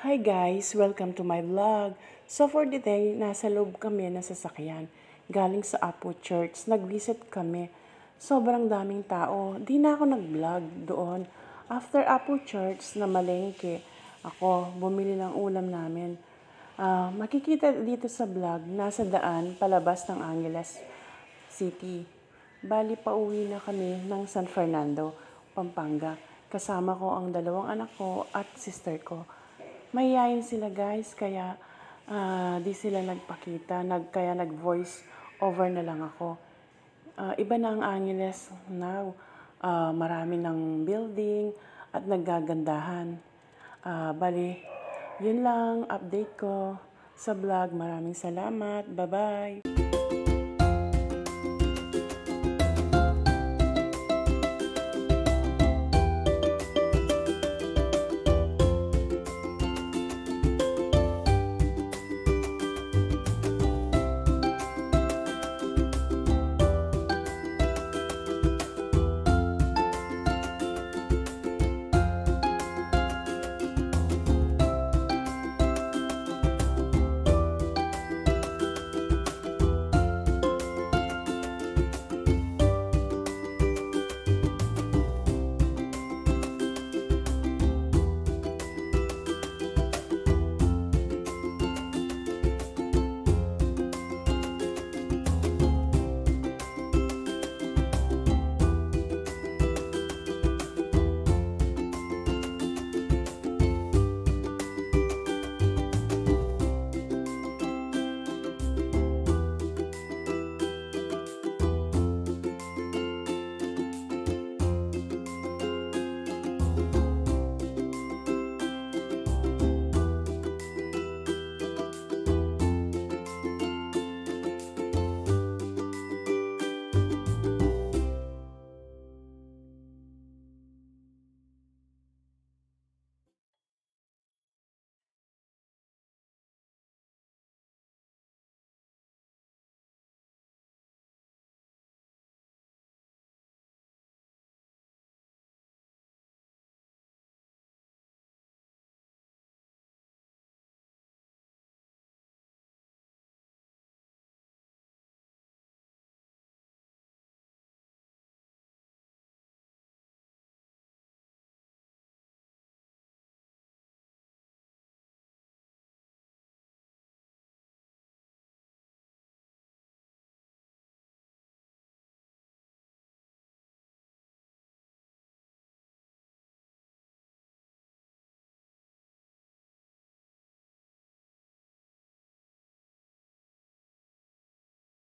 Hi guys! Welcome to my vlog. So for today, nasa loob kami ng sasakyan. Galing sa Apo Church, nag-visit kami. Sobrang daming tao. Di na ako nag-vlog doon. After Apo Church na malengke, ako bumili ng ulam namin. Makikita dito sa vlog, nasa daan palabas ng Angeles City. Bali, pauwi na kami ng San Fernando, Pampanga. Kasama ko ang dalawang anak ko at sister ko. Mahihayin sila guys, kaya di sila nagpakita, kaya nag-voice over na lang ako. Iba na ang Angeles now. Marami ng building at naggagandahan. Bali, yun lang update ko sa vlog. Maraming salamat. Bye-bye!